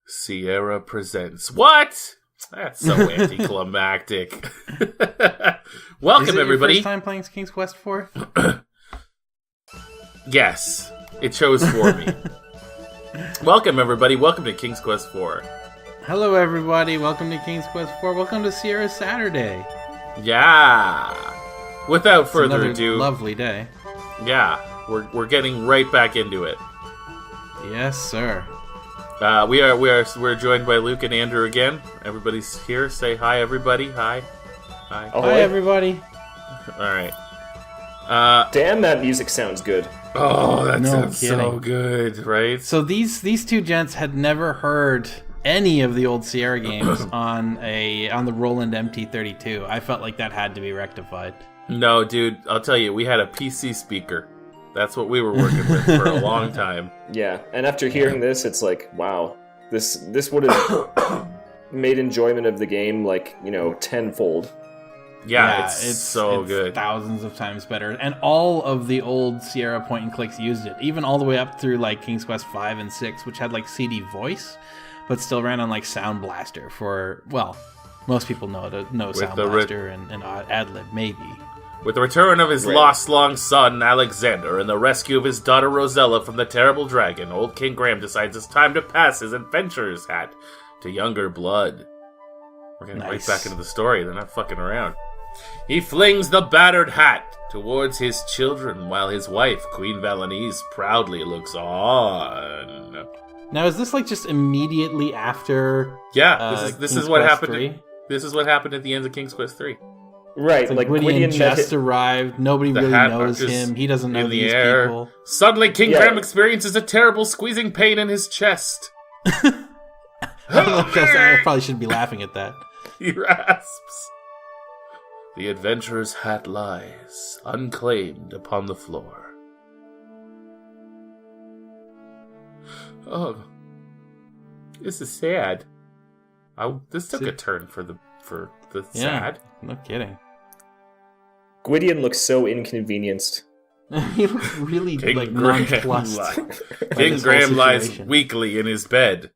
Sierra presents. What? That's so anticlimactic. Welcome, everybody. Is it your first time playing King's Quest 4? Yes, it chose for me. Welcome, everybody. Welcome to King's Quest 4. Hello, everybody. Welcome to King's Quest 4. Welcome to Sierra Saturday. Yeah. Without further ado, lovely day. Yeah, we're getting right back into it. Yes, sir. We're joined by Luke and Andrew again. Everybody's here. Say hi, everybody. Hi. Hi, everybody. All right. Damn, that music sounds good. Oh, that sounds so good, right? So these two gents had never heard any of the old Sierra games on the Roland MT-32. I felt like that had to be rectified. No, dude, I'll tell you, we had a PC speaker. That's what we were working with for a long time. Yeah, and after hearing this, it's like, wow, this would have made enjoyment of the game tenfold. Yeah, it's good. Thousands of times better. And all of the old Sierra point and clicks used it, even all the way up through like King's Quest 5 and 6, which had like CD voice, but still ran on like Sound Blaster for, well, most people know Sound Blaster and AdLib, maybe. With the return of his lost long son, Alexander, and the rescue of his daughter, Rosella, from the terrible dragon, old King Graham decides it's time to pass his adventurer's hat to younger blood. We're getting right back into the story. They're not fucking around. He flings the battered hat towards his children, while his wife, Queen Valenice, proudly looks on. Now, is this like just immediately after? Yeah, this is what happened. This is what happened at the end of King's Quest 3. Right, like Gwydion just arrived. Nobody really knows him. He doesn't know these people. Suddenly, King Graham experiences a terrible squeezing pain in his chest. I probably shouldn't be laughing at that. He rasps. The adventurer's hat lies, unclaimed, upon the floor. Oh, this is sad. This took a turn for the sad. No kidding. Gwydion looks so inconvenienced. He looks really nonplussed. King Graham lies weakly in his bed.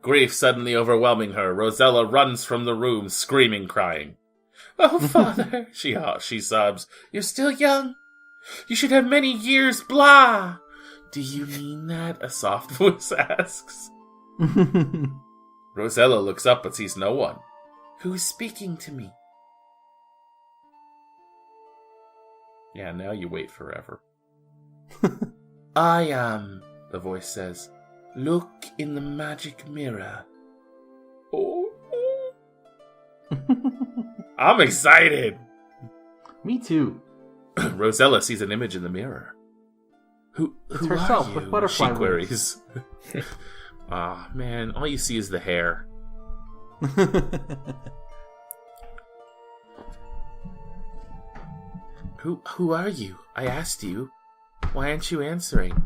Grief suddenly overwhelming her, Rosella runs from the room, screaming, crying. "Oh, father," she sobs, "you're still young. You should have many years, blah." "Do you mean that?" a soft voice asks. Rosella looks up but sees no one. "Who is speaking to me?" Yeah, now you wait forever. "I am," the voice says. "Look in the magic mirror." Oh. I'm excited. Me too. Rosella sees an image in the mirror. Who herself are you? With butterfly she queries. Ah, man, all you see is the hair. Who are you? I asked you. Why aren't you answering?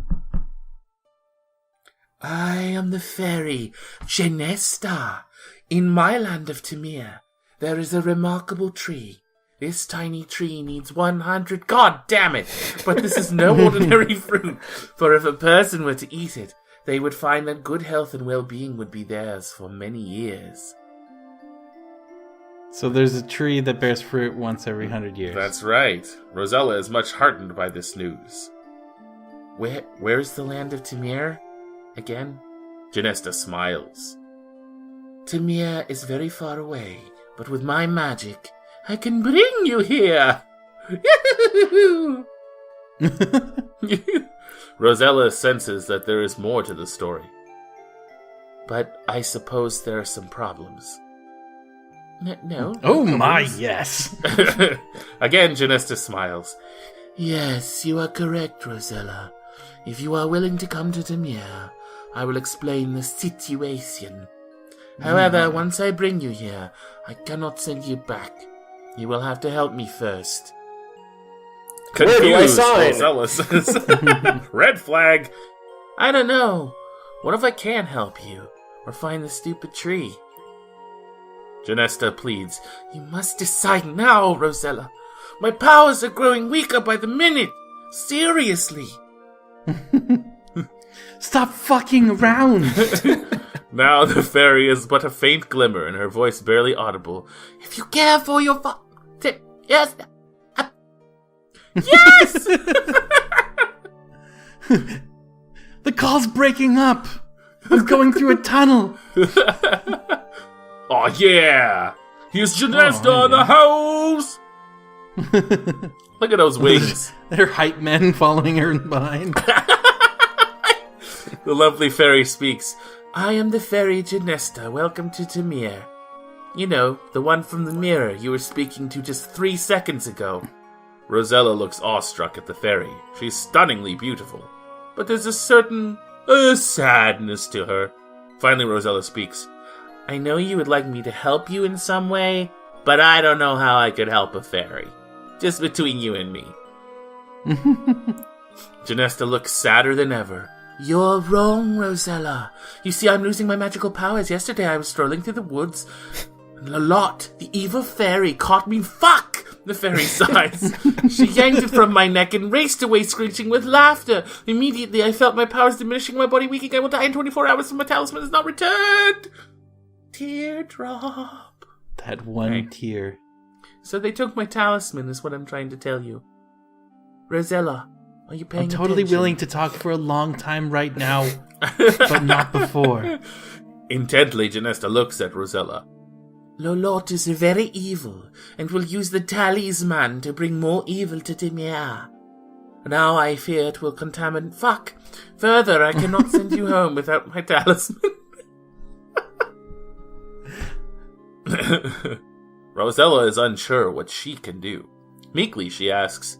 I am the fairy Genesta. In my land of Tamir, there is a remarkable tree. This tiny tree needs 100... God damn it! But this is no ordinary fruit, for if a person were to eat it, they would find that good health and well-being would be theirs for many years. So there's a tree that bears fruit once every 100 years. That's right. Rosella is much heartened by this news. Where's the land of Tamir? Again? Genesta smiles. Tamir is very far away, but with my magic, I can bring you here. Rosella senses that there is more to the story. But I suppose there are some problems. No. Oh my, yes. Again, Genesta smiles. Yes, you are correct, Rosella. If you are willing to come to Tamir, I will explain the situation. However, once I bring you here, I cannot send you back. You will have to help me first. Confused, where do I sign? Rosella says. Red flag. I don't know. What if I can't help you? Or find the stupid tree? Genesta pleads. You must decide now, Rosella. My powers are growing weaker by the minute. Seriously. Stop fucking around. Now the fairy is but a faint glimmer, and her voice barely audible. If you care for your yes. Yes! The call's breaking up. I'm going through a tunnel. Oh yeah! Here's Genesta in the house! Look at those wings. They're hype men following her behind. The lovely fairy speaks. I am the fairy Genesta. Welcome to Tamir. You know, the one from the mirror you were speaking to just 3 seconds ago. Rosella looks awestruck at the fairy. She's stunningly beautiful, but there's a certain sadness to her. Finally, Rosella speaks. I know you would like me to help you in some way, but I don't know how I could help a fairy. Just between you and me. Genesta looks sadder than ever. You're wrong, Rosella. You see, I'm losing my magical powers. Yesterday I was strolling through the woods, and Lolotte, the evil fairy, caught me. Fuck! The fairy sighs. She yanked it from my neck and raced away, screeching with laughter. Immediately I felt my powers diminishing, my body weakening. I will die in 24 hours if my talisman is not returned. Teardrop. That one tear. So they took my talisman, is what I'm trying to tell you. Rosella, are you paying attention? I'm totally willing to talk for a long time right now, but not before. Intently, Genesta looks at Rosella. Lolotte is very evil, and will use the talisman to bring more evil to Tamir. Now I fear it will contaminate... Fuck! Further, I cannot send you home without my talisman. Rosella is unsure what she can do. Meekly, she asks,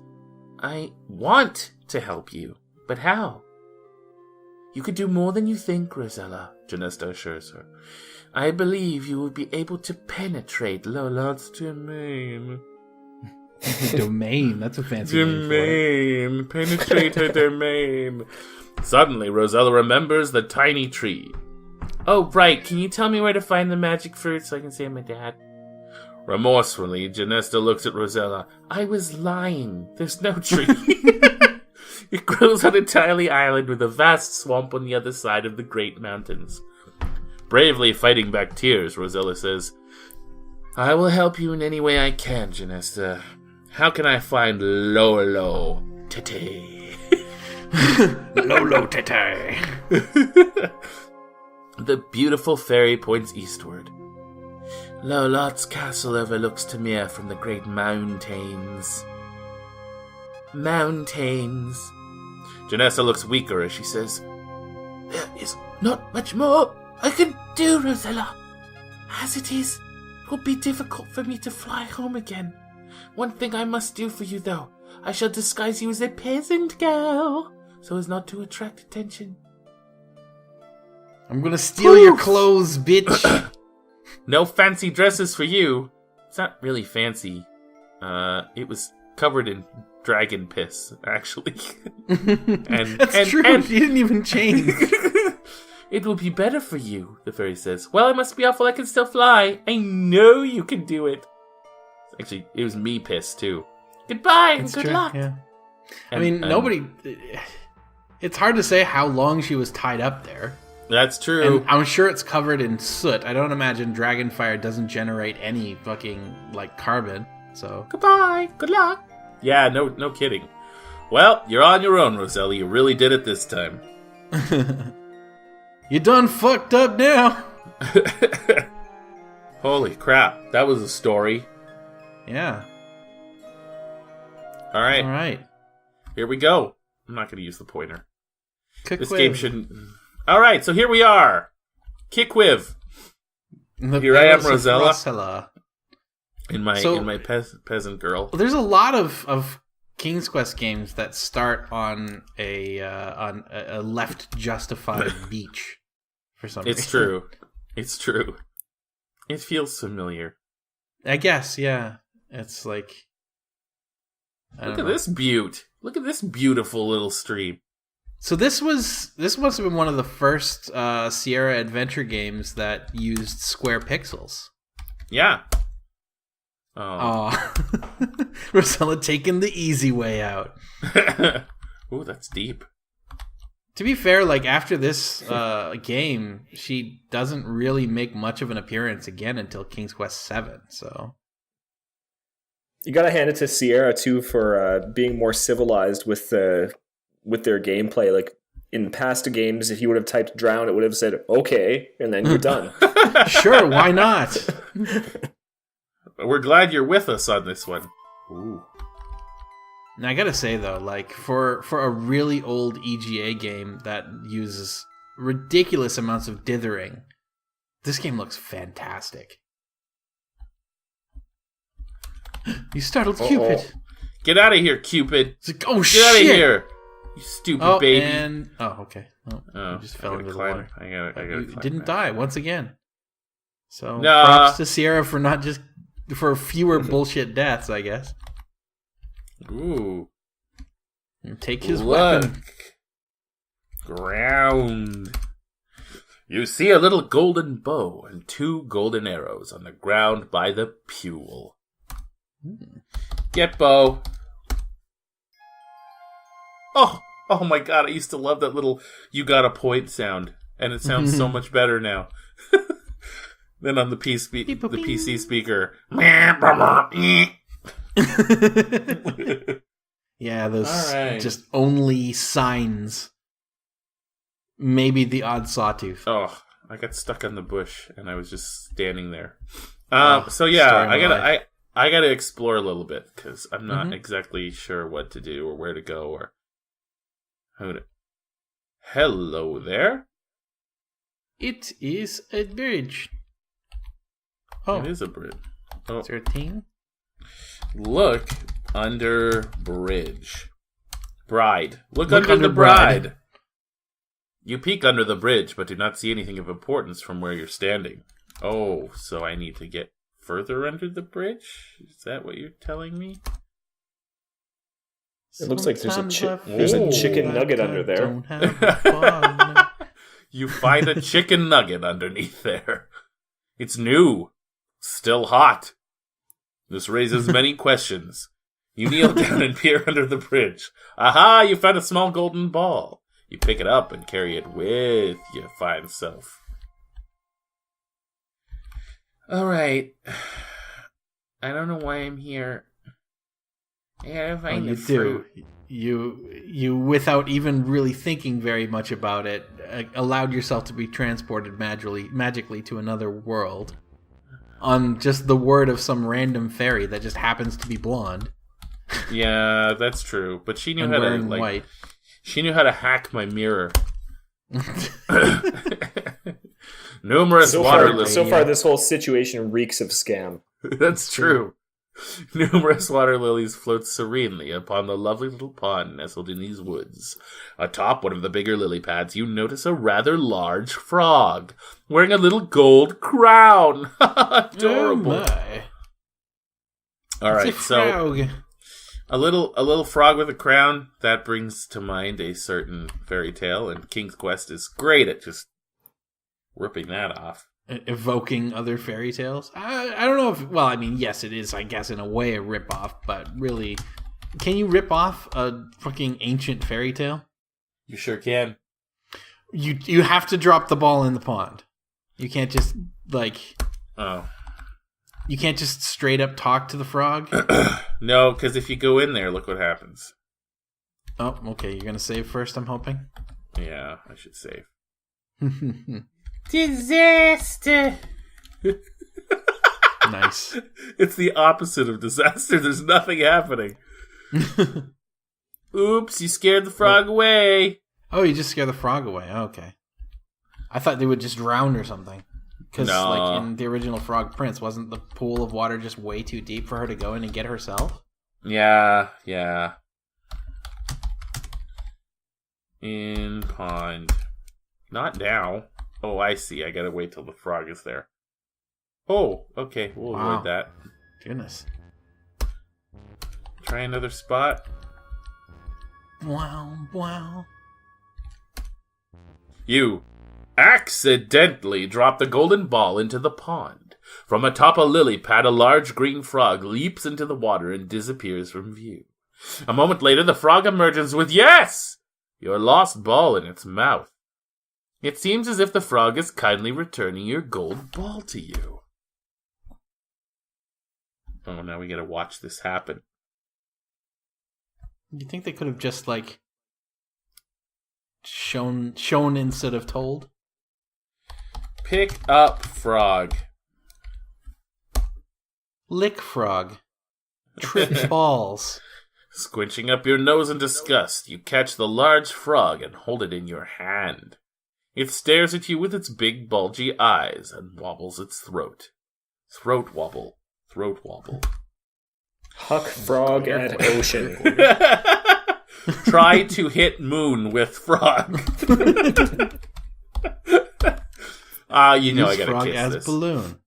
I want to help you, but how? You could do more than you think, Rosella, Genesta assures her. I believe you will be able to penetrate Lolotte's domain. Domain? That's a fancy name for it. Penetrate her domain. Suddenly, Rosella remembers the tiny tree. Oh, right. Can you tell me where to find the magic fruit so I can say my dad? Remorsefully, Genesta looks at Rosella. I was lying. There's no tree. It grows on a tiny island with a vast swamp on the other side of the great mountains. Bravely fighting back tears, Rosella says, I will help you in any way I can, Genesta. How can I find Lolo Tete? Lolo Tete. The beautiful fairy points eastward. Lolotte's castle overlooks Tamir from the great mountains. Mountains. Genesta looks weaker as she says, There is not much more I can do, Rosella. As it is, it will be difficult for me to fly home again. One thing I must do for you, though. I shall disguise you as a peasant girl, so as not to attract attention. I'm gonna steal your clothes, bitch. No fancy dresses for you. It's not really fancy. It was covered in dragon piss, actually. That's true. She didn't even change. It will be better for you, the fairy says. Well, I must be awful. I can still fly. I know you can do it. Actually, it was me piss, too. Goodbye and good luck. Yeah. Nobody... It's hard to say how long she was tied up there. That's true. And I'm sure it's covered in soot. I don't imagine dragonfire doesn't generate any fucking, carbon, so... Goodbye. Good luck. Yeah, no kidding. Well, you're on your own, Rosella. You really did it this time. You done fucked up now. Holy crap. That was a story. Yeah. All right. All right. Here we go. I'm not going to use the pointer. This game shouldn't... All right, so here we are. Kikwiv. Here I am, Rosella. In my peasant girl. There's a lot of King's Quest games that start on a left justified beach for some reason. It's true. It's true. It feels familiar. I guess, yeah. It's like... Look at this beaut. Look at this beautiful little stream. So this must have been one of the first Sierra adventure games that used square pixels. Yeah. Oh. Rosella taking the easy way out. Ooh, that's deep. To be fair, like after this game, she doesn't really make much of an appearance again until King's Quest VII. So you gotta hand it to Sierra too for being more civilized with their gameplay. Like in past games, if you would have typed drown, it would have said okay, and then you're done. Sure, why not? We're glad you're with us on this one. Ooh. Now, I gotta say though, like for a really old EGA game that uses ridiculous amounts of dithering, this game looks fantastic. You startled Cupid. Get out of here, Cupid. It's like, oh, Get out of here, you stupid baby. Okay. You just fell into the water. I gotta You climb didn't back. die once again. So Nah. props to Sierra for fewer bullshit deaths, I guess. Ooh. And take his Look. weapon. Ground. You see a little golden bow and 2 golden arrows on the ground by the pool. Get bow. Oh my god, I used to love that little you got a point sound. And it sounds so much better now. Than on the PC speaker. Yeah, those Alright. just only signs. Maybe the odd sawtooth. Oh, I got stuck on the bush and I was just standing there. Oh, So yeah, story of my life. I gotta explore a little bit because I'm not exactly sure what to do or where to go or how to. Hello there. It is a bridge. Oh, It is a bridge. Oh, 13? look under bridge. Bride. Look Look under under the bride. bride. You peek under the bridge, but do not see anything of importance from where you're standing. Oh, so I need to get further under the bridge? Is that what you're telling me? It looks like there's a Sometimes chicken nugget under there. don't have fun. You find a chicken nugget underneath there. It's new. Still hot. This raises many questions. You kneel down and peer under the bridge. Aha! You found a small golden ball. You pick it up and carry it with your fine self. Alright. I don't know why I'm here. I gotta find you the fruit. do. You, without even really thinking very much about it, allowed yourself to be transported magically to another world. On just the word of some random fairy that just happens to be blonde. Yeah, that's true. But she knew And how to wearing white. She knew how to hack my mirror. Numerous water lilies. So far, this whole situation reeks of scam. That's true. Numerous water lilies float serenely upon the lovely little pond nestled in these woods. Atop one of the bigger lily pads, you notice a rather large frog, wearing a little gold crown. Adorable. Oh my. All right, It's a so frog. a little frog with a crown, that brings to mind a certain fairy tale, and King's Quest is great at just ripping that off. Evoking other fairy tales. I don't know if. Well, I mean, yes, it is. I guess in a way a rip off, but really, can you rip off a fucking ancient fairy tale? You sure can. You have to drop the ball in the pond. You can't just Oh. You can't just straight up talk to the frog. No, because if you go in there, look what happens. Oh, okay. You're gonna save first. I'm hoping. Yeah, I should save. Disaster! Nice. It's the opposite of disaster. There's nothing happening. Oops, you scared the frog away. Oh, you just scare the frog away. Okay. I thought they would just drown or something. Because, No. like, in the original Frog Prince, wasn't the pool of water just way too deep for her to go in and get herself? Yeah. In pond. Not now. Oh, I see. I gotta wait till the frog is there. Oh, okay. We'll Wow. avoid that. Goodness. Try another spot. Wow. You accidentally drop the golden ball into the pond. From atop a lily pad, a large green frog leaps into the water and disappears from view. A moment later, the frog emerges with, yes! your lost ball in its mouth. It seems as if the frog is kindly returning your gold ball to you. Oh, now we gotta watch this happen. You think they could have just, like, shown instead of told? Pick up frog. Lick frog. Trip balls. Squinching up your nose in disgust, you catch the large frog and hold it in your hand. It stares at you with its big bulgy eyes and wobbles its throat. Throat wobble. Throat wobble. Huck frog at ocean. Try to hit moon with frog. You know I gotta frog kiss as this. Balloon.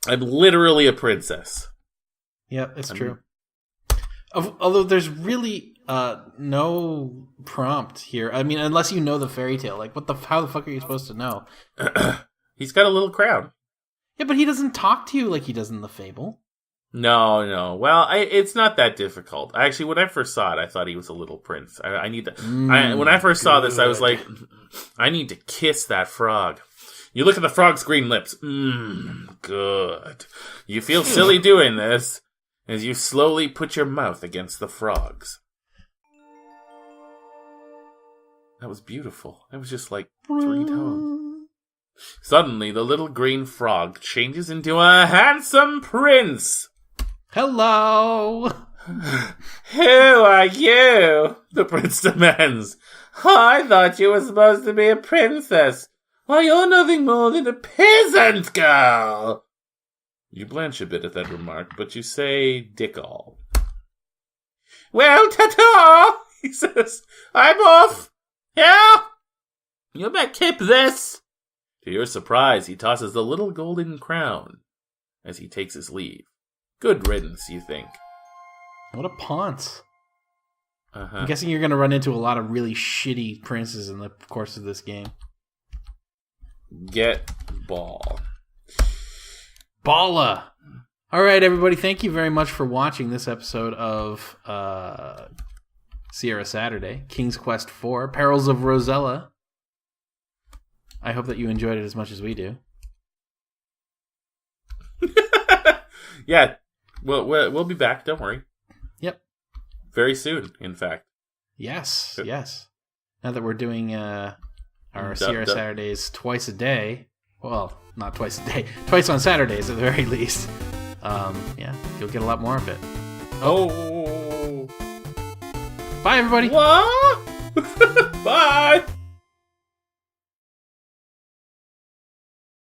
I'm literally a princess. Yep, it's true. Although there's really no prompt here. I mean, unless you know the fairy tale. Like, how the fuck are you supposed to know? He's got a little crown. Yeah, but he doesn't talk to you like he does in the fable. No. Well, it's not that difficult. Actually, when I first saw it, I thought he was a little prince. I need to. When I first saw this, I was like, I need to kiss that frog. You look at the frog's green lips. Good. You feel silly doing this as you slowly put your mouth against the frog's. That was beautiful. That was just like 3 tones. Suddenly, the little green frog changes into a handsome prince. Hello! Who are you? The prince demands. I thought you were supposed to be a princess. Why, you're nothing more than a peasant girl. You blanch a bit at that remark, but you say dick all. Well, ta-ta, he says. I'm off. Yeah? You better keep this. To your surprise, he tosses the little golden crown as he takes his leave. Good riddance, you think. What a ponce. Uh-huh. I'm guessing you're going to run into a lot of really shitty princes in the course of this game. Get ball. Balla! Alright, everybody, thank you very much for watching this episode of Sierra Saturday, King's Quest IV, Perils of Rosella. I hope that you enjoyed it as much as we do. Yeah, we'll be back, don't worry. Yep. Very soon, in fact. Yes. Now that we're doing our Sierra Saturdays twice a day, well, not twice a day, twice on Saturdays at the very least, yeah, you'll get a lot more of it. Oh. Bye, everybody. What? Bye.